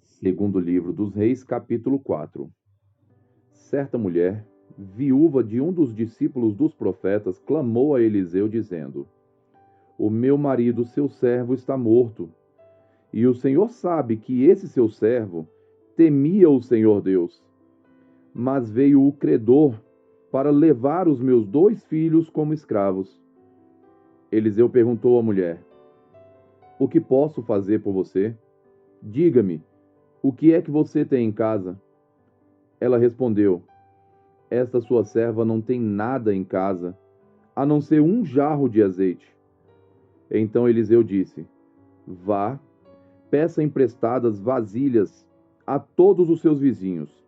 Segundo livro dos Reis, capítulo 4. Certa mulher, viúva de um dos discípulos dos profetas, clamou a Eliseu, dizendo: O meu marido, seu servo, está morto. E o Senhor sabe que esse seu servo temia o Senhor Deus. Mas veio o credor para levar os meus 2 filhos como escravos. Eliseu perguntou à mulher: O que posso fazer por você? Diga-me, o que é que você tem em casa? Ela respondeu: Esta sua serva não tem nada em casa, a não ser um jarro de azeite. Então Eliseu disse: Vá, peça emprestadas vasilhas a todos os seus vizinhos,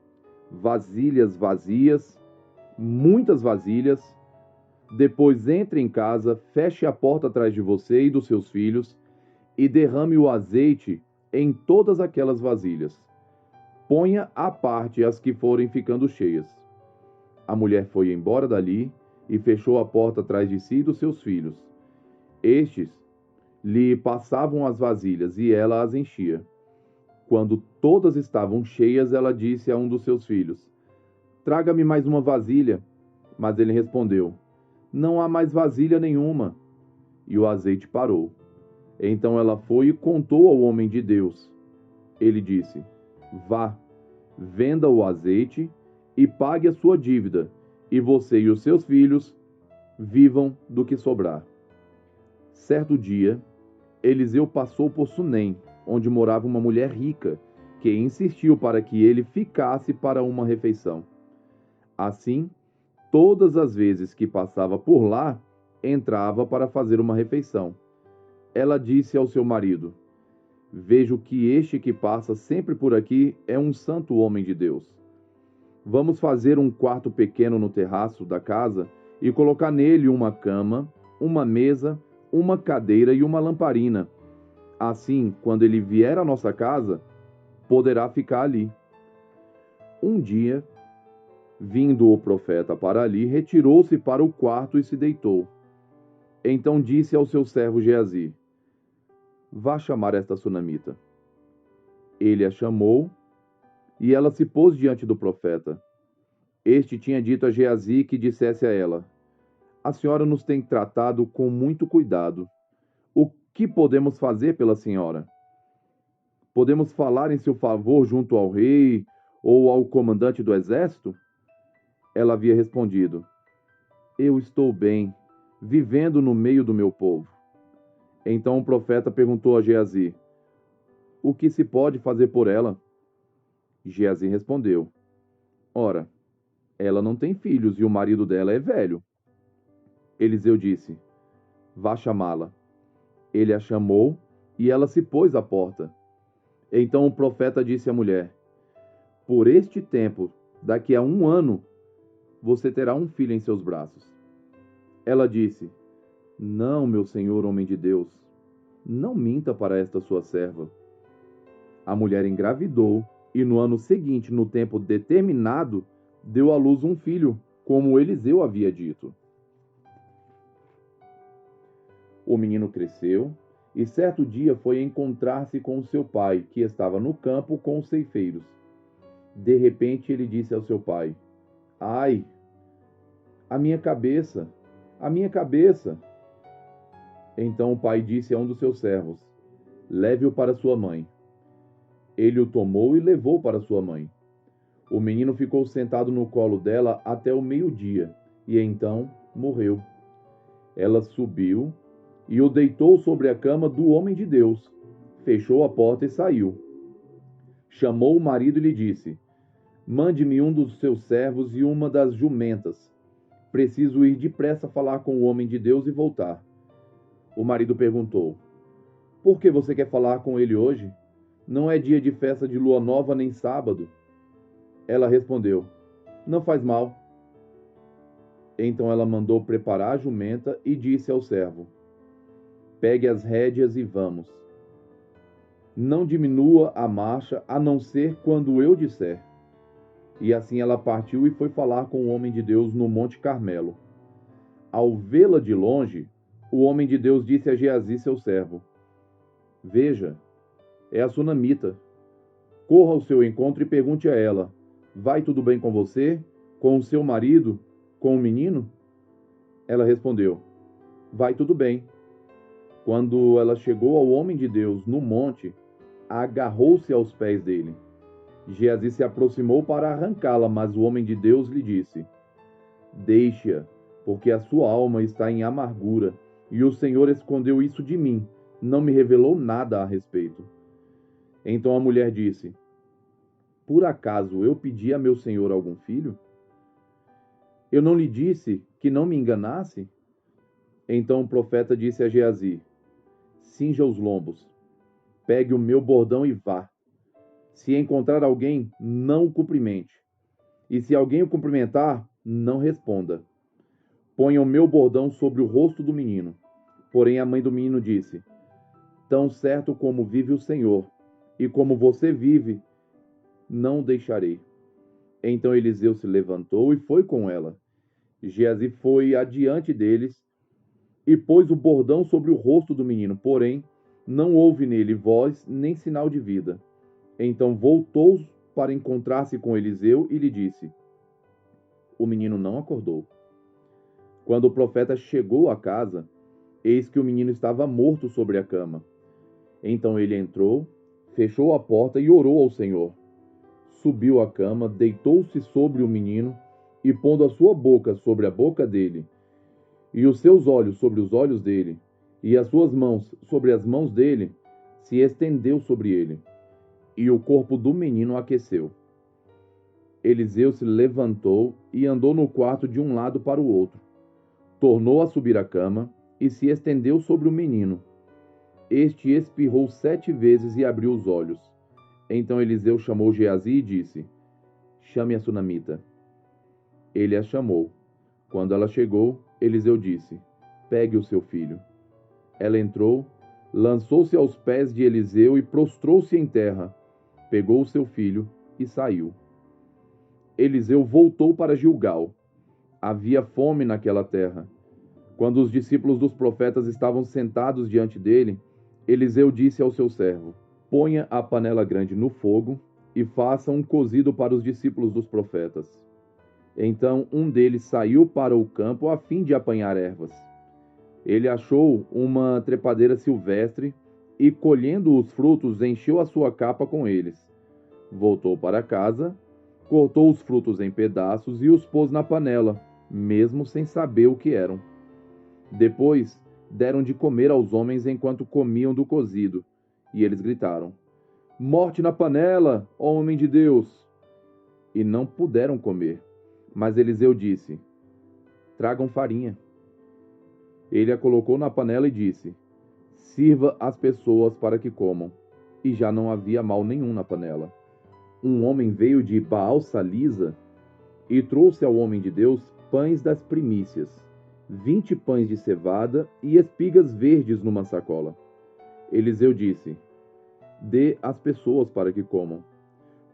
vasilhas vazias, muitas vasilhas. Depois entre em casa, feche a porta atrás de você e dos seus filhos e derrame o azeite em todas aquelas vasilhas. Ponha à parte as que forem ficando cheias. A mulher foi embora dali e fechou a porta atrás de si e dos seus filhos. Estes lhe passavam as vasilhas e ela as enchia. Quando todas estavam cheias, ela disse a um dos seus filhos: Traga-me mais uma vasilha. Mas ele respondeu: Não há mais vasilha nenhuma. E o azeite parou. Então ela foi e contou ao homem de Deus. Ele disse: Vá, venda o azeite e pague a sua dívida, e você e os seus filhos vivam do que sobrar. Certo dia, Eliseu passou por Sunem, onde morava uma mulher rica, que insistiu para que ele ficasse para uma refeição. Assim, todas as vezes que passava por lá, entrava para fazer uma refeição. Ela disse ao seu marido: Vejo que este que passa sempre por aqui é um santo homem de Deus. Vamos fazer um quarto pequeno no terraço da casa e colocar nele uma cama, uma mesa, uma cadeira e uma lamparina. Assim, quando ele vier à nossa casa, poderá ficar ali. Um dia, vindo o profeta para ali, retirou-se para o quarto e se deitou. Então disse ao seu servo Geazi: Vá chamar esta sunamita. Ele a chamou e ela se pôs diante do profeta. Este tinha dito a Geazi que dissesse a ela: A senhora nos tem tratado com muito cuidado. O que podemos fazer pela senhora? Podemos falar em seu favor junto ao rei ou ao comandante do exército? Ela havia respondido: Eu estou bem, vivendo no meio do meu povo. Então o profeta perguntou a Geazi: O que se pode fazer por ela? Geazi respondeu: Ora, ela não tem filhos e o marido dela é velho. Eliseu disse: Vá chamá-la. Ele a chamou e ela se pôs à porta. Então o profeta disse à mulher: Por este tempo, daqui a 1 ano, você terá um filho em seus braços. Ela disse: Não, meu senhor, homem de Deus, não minta para esta sua serva. A mulher engravidou e no ano seguinte, no tempo determinado, deu à luz um filho, como Eliseu havia dito. O menino cresceu e certo dia foi encontrar-se com o seu pai, que estava no campo com os ceifeiros. De repente ele disse ao seu pai: Ai, a minha cabeça, a minha cabeça! Então o pai disse a um dos seus servos: Leve-o para sua mãe. Ele o tomou e levou para sua mãe. O menino ficou sentado no colo dela até o meio-dia, e então morreu. Ela subiu e o deitou sobre a cama do homem de Deus, fechou a porta e saiu. Chamou o marido e lhe disse: Mande-me um dos seus servos e uma das jumentas. Preciso ir depressa falar com o homem de Deus e voltar. O marido perguntou: Por que você quer falar com ele hoje? Não é dia de festa de lua nova nem sábado. Ela respondeu: Não faz mal. Então ela mandou preparar a jumenta e disse ao servo: Pegue as rédeas e vamos. Não diminua a marcha a não ser quando eu disser. E assim ela partiu e foi falar com o homem de Deus no Monte Carmelo. Ao vê-la de longe, o homem de Deus disse a Geazi, seu servo: Veja, é a sunamita. Corra ao seu encontro e pergunte a ela: Vai tudo bem com você? Com o seu marido? Com o menino? Ela respondeu: Vai tudo bem. Quando ela chegou ao homem de Deus no monte, agarrou-se aos pés dele. Geazi se aproximou para arrancá-la, mas o homem de Deus lhe disse: Deixe-a, porque a sua alma está em amargura, e o Senhor escondeu isso de mim, não me revelou nada a respeito. Então a mulher disse: Por acaso eu pedi a meu senhor algum filho? Eu não lhe disse que não me enganasse? Então o profeta disse a Geazi: Cinja os lombos, pegue o meu bordão e vá. Se encontrar alguém, não o cumprimente. E se alguém o cumprimentar, não responda. Ponha o meu bordão sobre o rosto do menino. Porém a mãe do menino disse: Tão certo como vive o Senhor, e como você vive, não o deixarei. Então Eliseu se levantou e foi com ela. Geazi foi adiante deles e pôs o bordão sobre o rosto do menino, porém não houve nele voz nem sinal de vida. Então voltou para encontrar-se com Eliseu e lhe disse: O menino não acordou. Quando o profeta chegou à casa, eis que o menino estava morto sobre a cama. Então ele entrou, fechou a porta e orou ao Senhor. Subiu à cama, deitou-se sobre o menino e, pondo a sua boca sobre a boca dele, e os seus olhos sobre os olhos dele, e as suas mãos sobre as mãos dele, se estendeu sobre ele, e o corpo do menino aqueceu. Eliseu se levantou e andou no quarto de um lado para o outro. Tornou a subir a cama e se estendeu sobre o menino. Este espirrou 7 vezes e abriu os olhos. Então Eliseu chamou Geazi e disse: Chame a sunamita. Ele a chamou. Quando ela chegou, Eliseu disse: Pegue o seu filho. Ela entrou, lançou-se aos pés de Eliseu e prostrou-se em terra. Pegou o seu filho e saiu. Eliseu voltou para Gilgal. Havia fome naquela terra. Quando os discípulos dos profetas estavam sentados diante dele, Eliseu disse ao seu servo: Ponha a panela grande no fogo e faça um cozido para os discípulos dos profetas. Então um deles saiu para o campo a fim de apanhar ervas. Ele achou uma trepadeira silvestre e, colhendo os frutos, encheu a sua capa com eles. Voltou para casa, cortou os frutos em pedaços e os pôs na panela, mesmo sem saber o que eram. Depois deram de comer aos homens enquanto comiam do cozido, e eles gritaram: Morte na panela, ó homem de Deus! E não puderam comer. Mas Eliseu disse: Tragam farinha. Ele a colocou na panela e disse: Sirva as pessoas para que comam. E já não havia mal nenhum na panela. Um homem veio de Baal-Salisa e trouxe ao homem de Deus pães das primícias, 20 pães de cevada e espigas verdes numa sacola. Eliseu disse: Dê às pessoas para que comam.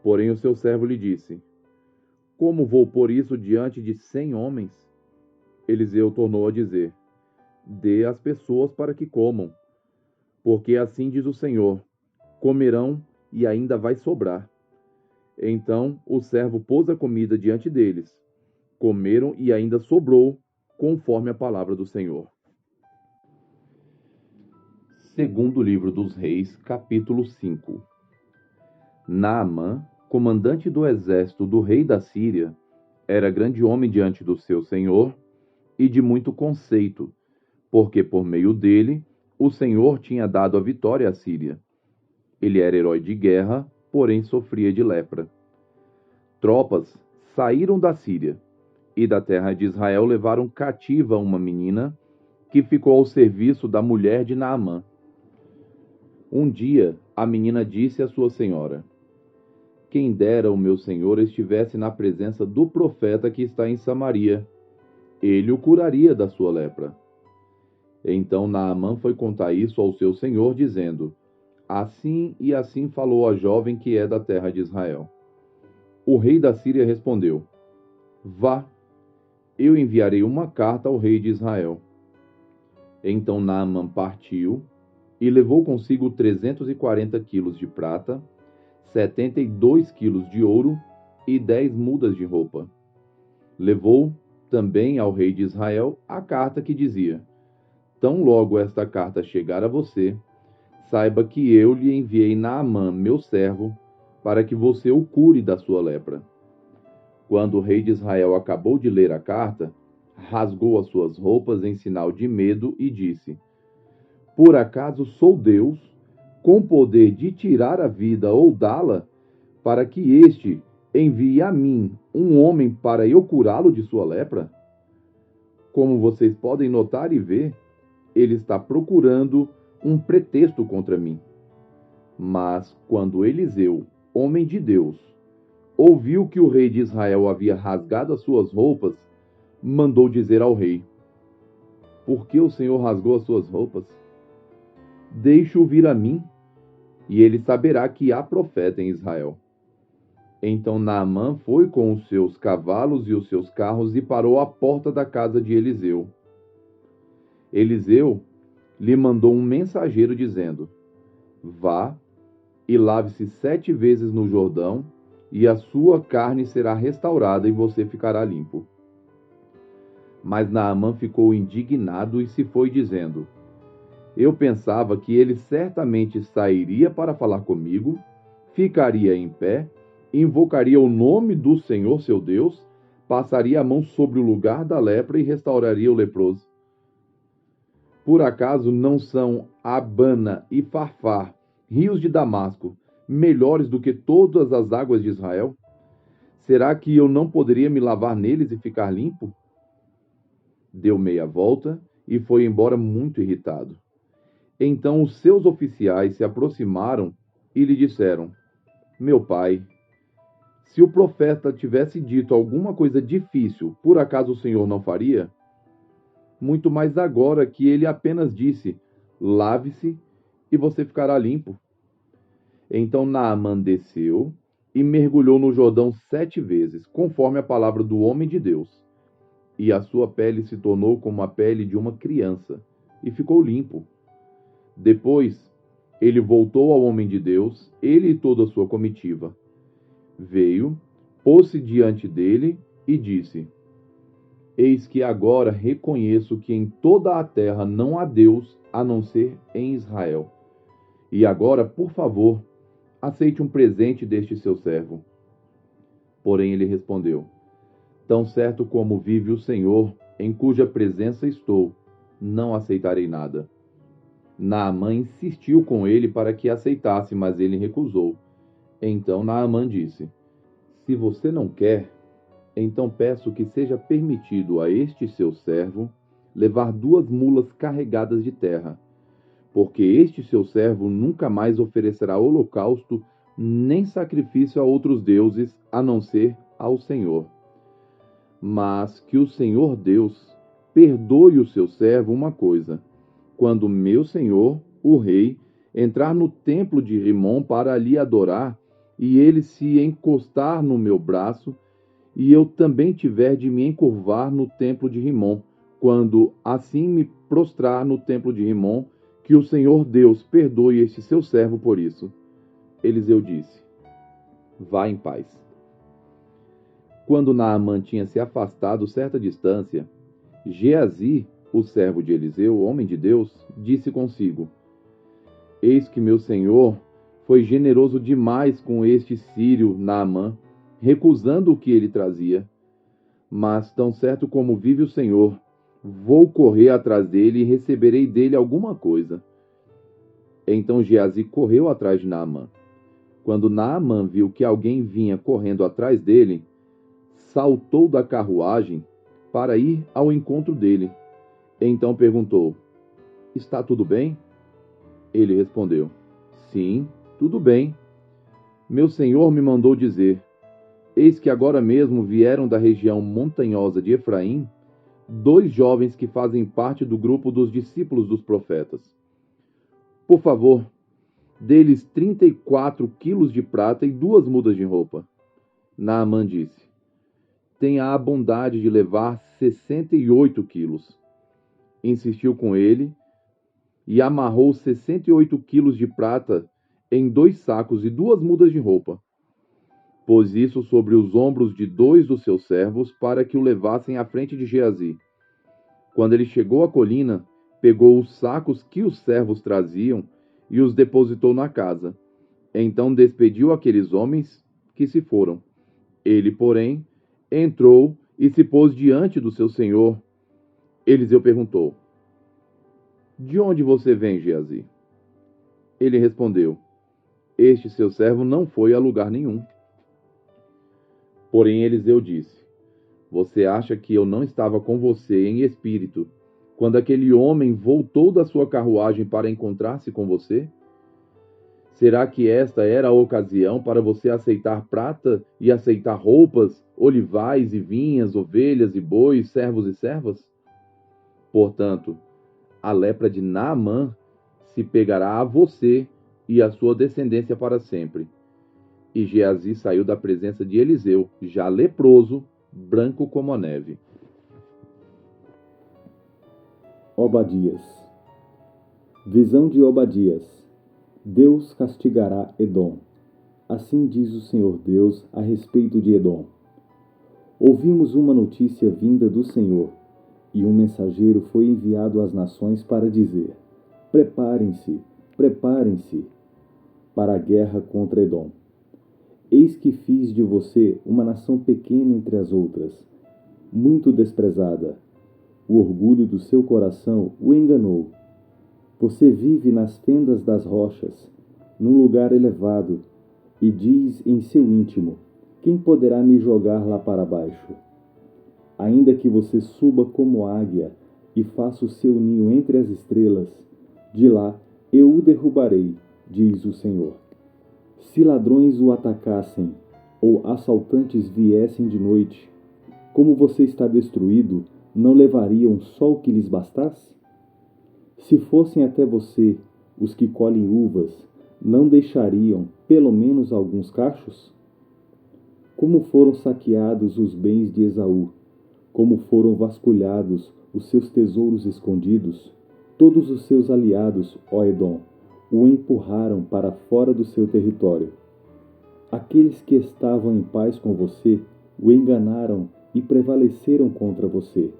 Porém o seu servo lhe disse: Como vou pôr isso diante de 100 homens? Eliseu tornou a dizer: Dê às pessoas para que comam. Porque assim diz o Senhor: comerão e ainda vai sobrar. Então o servo pôs a comida diante deles. Comeram e ainda sobrou, conforme a palavra do Senhor. Segundo livro dos Reis, capítulo 5. Naamã, comandante do exército do rei da Síria, era grande homem diante do seu senhor e de muito conceito, porque por meio dele o Senhor tinha dado a vitória à Síria. Ele era herói de guerra, porém sofria de lepra. Tropas saíram da Síria e da terra de Israel levaram cativa uma menina que ficou ao serviço da mulher de Naamã. Um dia a menina disse à sua senhora: Quem dera o meu senhor estivesse na presença do profeta que está em Samaria. Ele o curaria da sua lepra. Então Naamã foi contar isso ao seu senhor, dizendo: Assim e assim falou a jovem que é da terra de Israel. O rei da Síria respondeu: Vá, eu enviarei uma carta ao rei de Israel. Então Naamã partiu e levou consigo 340 quilos de prata, 72 quilos de ouro e 10 mudas de roupa. Levou também ao rei de Israel a carta que dizia: Tão logo esta carta chegar a você, saiba que eu lhe enviei Naamã, meu servo, para que você o cure da sua lepra. Quando o rei de Israel acabou de ler a carta, rasgou as suas roupas em sinal de medo e disse: Por acaso sou Deus, com poder de tirar a vida ou dá-la, para que este envie a mim um homem para eu curá-lo de sua lepra? Como vocês podem notar e ver, ele está procurando um pretexto contra mim. Mas quando Eliseu, homem de Deus, ouviu que o rei de Israel havia rasgado as suas roupas, mandou dizer ao rei: Por que o Senhor rasgou as suas roupas? Deixe-o vir a mim, e ele saberá que há profeta em Israel. Então Naamã foi com os seus cavalos e os seus carros e parou à porta da casa de Eliseu. Eliseu lhe mandou um mensageiro dizendo: Vá e lave-se 7 vezes no Jordão, e a sua carne será restaurada e você ficará limpo. Mas Naamã ficou indignado e se foi dizendo: Eu pensava que ele certamente sairia para falar comigo, ficaria em pé, invocaria o nome do Senhor seu Deus, passaria a mão sobre o lugar da lepra e restauraria o leproso. Por acaso não são Abana e Farfar, rios de Damasco, melhores do que todas as águas de Israel? Será que eu não poderia me lavar neles e ficar limpo? Deu meia volta e foi embora muito irritado. Então os seus oficiais se aproximaram e lhe disseram: Meu pai, se o profeta tivesse dito alguma coisa difícil, por acaso o Senhor não faria? Muito mais agora que ele apenas disse: Lave-se e você ficará limpo. Então Naamã desceu e mergulhou no Jordão 7 vezes, conforme a palavra do homem de Deus. E a sua pele se tornou como a pele de uma criança, e ficou limpo. Depois, ele voltou ao homem de Deus, ele e toda a sua comitiva. Veio, pôs-se diante dele e disse: Eis que agora reconheço que em toda a terra não há Deus a não ser em Israel. E agora, por favor, aceite um presente deste seu servo. Porém ele respondeu: Tão certo como vive o Senhor, em cuja presença estou, não aceitarei nada. Naamã insistiu com ele para que aceitasse, mas ele recusou. Então Naamã disse: Se você não quer, então peço que seja permitido a este seu servo levar 2 mulas carregadas de terra, porque este seu servo nunca mais oferecerá holocausto nem sacrifício a outros deuses, a não ser ao Senhor. Mas que o Senhor Deus perdoe o seu servo uma coisa: quando meu senhor, o rei, entrar no templo de Rimom para ali adorar, e ele se encostar no meu braço, e eu também tiver de me encurvar no templo de Rimom, quando assim me prostrar no templo de Rimom, que o Senhor Deus perdoe este seu servo por isso. Eliseu disse: Vá em paz. Quando Naamã tinha se afastado certa distância, Geazi, o servo de Eliseu, homem de Deus, disse consigo: Eis que meu senhor foi generoso demais com este sírio Naamã, recusando o que ele trazia. Mas, tão certo como vive o Senhor, vou correr atrás dele e receberei dele alguma coisa. Então Geazi correu atrás de Naamã. Quando Naamã viu que alguém vinha correndo atrás dele, saltou da carruagem para ir ao encontro dele. Então perguntou: Está tudo bem? Ele respondeu: Sim, tudo bem. Meu senhor me mandou dizer: Eis que agora mesmo vieram da região montanhosa de Efraim 2 jovens que fazem parte do grupo dos discípulos dos profetas. Por favor, dê-lhes 34 quilos de prata e 2 mudas de roupa. Naamã disse: tenha a bondade de levar 68 quilos. Insistiu com ele e amarrou 68 quilos de prata em 2 sacos e 2 mudas de roupa. Pôs isso sobre os ombros de 2 dos seus servos para que o levassem à frente de Geazi. Quando ele chegou à colina, pegou os sacos que os servos traziam e os depositou na casa. Então despediu aqueles homens que se foram. Ele, porém, entrou e se pôs diante do seu senhor. Eliseu perguntou: de onde você vem, Geazi? Ele respondeu: este seu servo não foi a lugar nenhum. Porém Eliseu disse: você acha que eu não estava com você em espírito, quando aquele homem voltou da sua carruagem para encontrar-se com você? Será que esta era a ocasião para você aceitar prata e aceitar roupas, olivais e vinhas, ovelhas e bois, servos e servas? Portanto, a lepra de Naamã se pegará a você e a sua descendência para sempre. E Geazi saiu da presença de Eliseu, já leproso, branco como a neve. Obadias. Visão de Obadias. Deus castigará Edom. Assim diz o Senhor Deus a respeito de Edom. Ouvimos uma notícia vinda do Senhor, e um mensageiro foi enviado às nações para dizer: preparem-se, preparem-se para a guerra contra Edom. Eis que fiz de você uma nação pequena entre as outras, muito desprezada. O orgulho do seu coração o enganou. Você vive nas fendas das rochas, num lugar elevado, e diz em seu íntimo: quem poderá me jogar lá para baixo? Ainda que você suba como águia e faça o seu ninho entre as estrelas, de lá eu o derrubarei, diz o Senhor. Se ladrões o atacassem, ou assaltantes viessem de noite, como você está destruído, não levariam só o que lhes bastasse? Se fossem até você os que colhem uvas, não deixariam pelo menos alguns cachos? Como foram saqueados os bens de Esaú, como foram vasculhados os seus tesouros escondidos, todos os seus aliados, ó Edom, o empurraram para fora do seu território. Aqueles que estavam em paz com você o enganaram e prevaleceram contra você.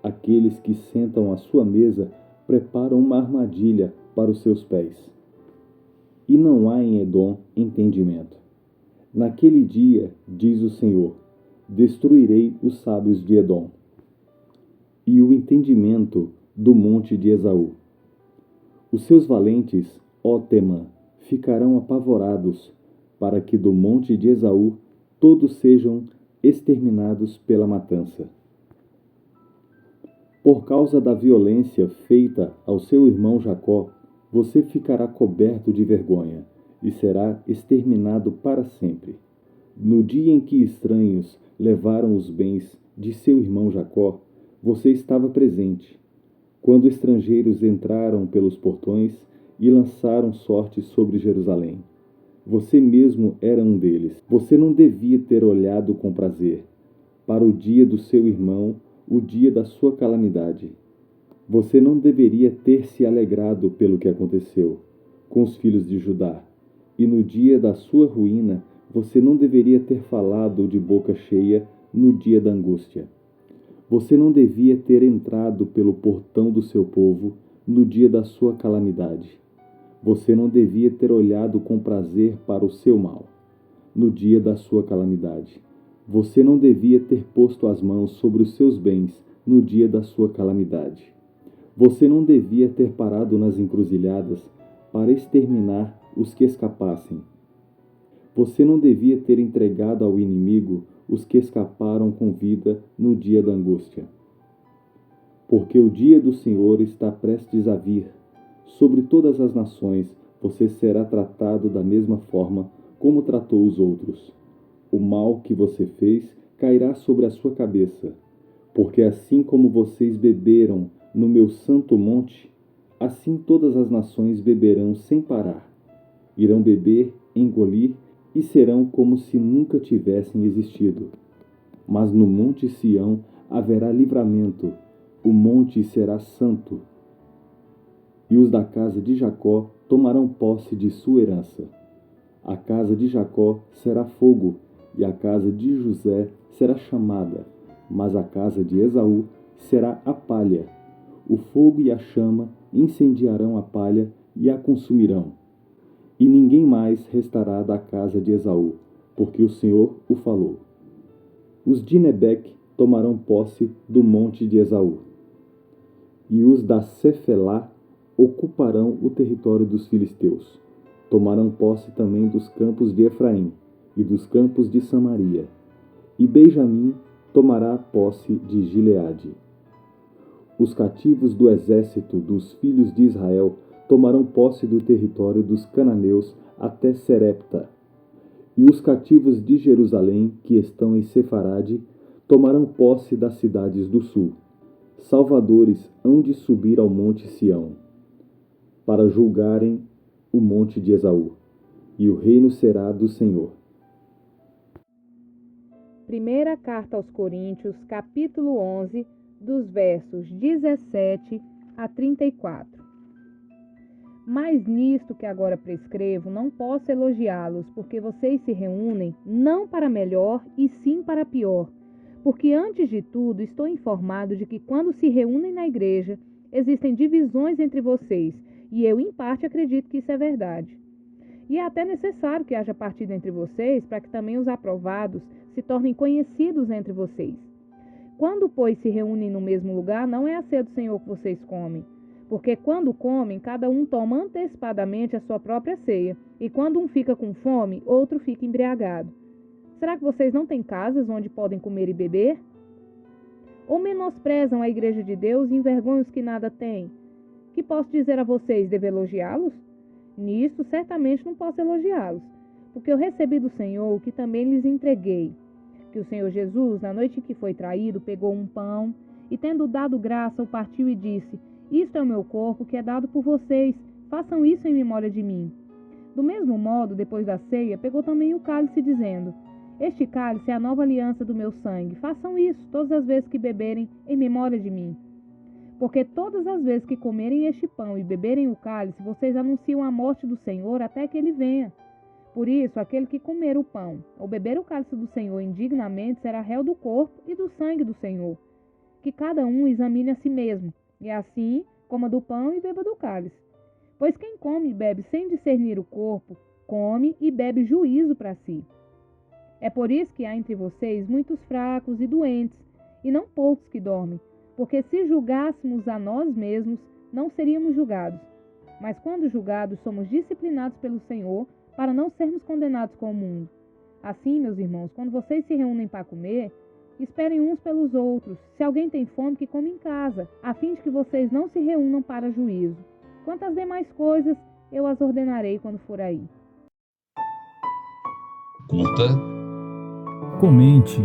Aqueles que sentam à sua mesa preparam uma armadilha para os seus pés. E não há em Edom entendimento. Naquele dia, diz o Senhor, destruirei os sábios de Edom e o entendimento do monte de Esaú. Os seus valentes, ó Temã, ficarão apavorados, para que do monte de Esaú todos sejam exterminados pela matança. Por causa da violência feita ao seu irmão Jacó, você ficará coberto de vergonha e será exterminado para sempre. No dia em que estranhos levaram os bens de seu irmão Jacó, você estava presente, quando estrangeiros entraram pelos portões e lançaram sorte sobre Jerusalém. Você mesmo era um deles. Você não devia ter olhado com prazer para o dia do seu irmão, o dia da sua calamidade. Você não deveria ter se alegrado pelo que aconteceu com os filhos de Judá. E no dia da sua ruína, você não deveria ter falado de boca cheia no dia da angústia. Você não devia ter entrado pelo portão do seu povo no dia da sua calamidade. Você não devia ter olhado com prazer para o seu mal no dia da sua calamidade. Você não devia ter posto as mãos sobre os seus bens no dia da sua calamidade. Você não devia ter parado nas encruzilhadas para exterminar os que escapassem. Você não devia ter entregado ao inimigo os que escaparam com vida no dia da angústia. Porque o dia do Senhor está prestes a vir. Sobre todas as nações você será tratado da mesma forma como tratou os outros. O mal que você fez cairá sobre a sua cabeça, porque assim como vocês beberam no meu santo monte, assim todas as nações beberão sem parar. Irão beber, engolir e serão como se nunca tivessem existido. Mas no monte Sião haverá livramento, o monte será santo, e os da casa de Jacó tomarão posse de sua herança. A casa de Jacó será fogo, e a casa de José será chamada, mas a casa de Esaú será a palha. O fogo e a chama incendiarão a palha e a consumirão. E ninguém mais restará da casa de Esaú, porque o Senhor o falou. Os de Nebeque tomarão posse do monte de Esaú, e os da Cefelá ocuparão o território dos filisteus. Tomarão posse também dos campos de Efraim e dos campos de Samaria, e Benjamim tomará posse de Gileade. Os cativos do exército dos filhos de Israel tomarão posse do território dos cananeus até Serepta. E os cativos de Jerusalém, que estão em Sefarade, tomarão posse das cidades do sul. Salvadores hão de subir ao monte Sião, para julgarem o monte de Esaú, e o reino será do Senhor. Primeira carta aos Coríntios, capítulo 11, dos versos 17 a 34. Mas nisto que agora prescrevo, não posso elogiá-los, porque vocês se reúnem não para melhor, e sim para pior. Porque antes de tudo estou informado de que quando se reúnem na igreja, existem divisões entre vocês, e eu em parte acredito que isso é verdade. E é até necessário que haja partido entre vocês, para que também os aprovados se tornem conhecidos entre vocês. Quando, pois, se reúnem no mesmo lugar, não é a ceia do Senhor que vocês comem. Porque quando comem, cada um toma antecipadamente a sua própria ceia, e quando um fica com fome, outro fica embriagado. Será que vocês não têm casas onde podem comer e beber? Ou menosprezam a igreja de Deus e envergonham os que nada têm? Que posso dizer a vocês, devo elogiá-los? Nisto, certamente não posso elogiá-los, porque eu recebi do Senhor o que também lhes entreguei, que o Senhor Jesus, na noite em que foi traído, pegou um pão, e tendo dado graça, o partiu e disse: Isto é o meu corpo, que é dado por vocês, façam isso em memória de mim. Do mesmo modo, depois da ceia, pegou também o cálice, dizendo: Este cálice é a nova aliança do meu sangue, façam isso todas as vezes que beberem em memória de mim. Porque todas as vezes que comerem este pão e beberem o cálice, vocês anunciam a morte do Senhor até que ele venha. Por isso, aquele que comer o pão ou beber o cálice do Senhor indignamente será réu do corpo e do sangue do Senhor. Que cada um examine a si mesmo, e assim coma do pão e beba do cálice. Pois quem come e bebe sem discernir o corpo, come e bebe juízo para si. É por isso que há entre vocês muitos fracos e doentes, e não poucos que dormem. Porque se julgássemos a nós mesmos, não seríamos julgados. Mas quando julgados, somos disciplinados pelo Senhor, para não sermos condenados com o mundo. Assim, meus irmãos, quando vocês se reúnem para comer, esperem uns pelos outros. Se alguém tem fome, que come em casa, a fim de que vocês não se reúnam para juízo. Quanto às demais coisas, eu as ordenarei quando for aí. Curta, comente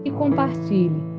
E compartilhe.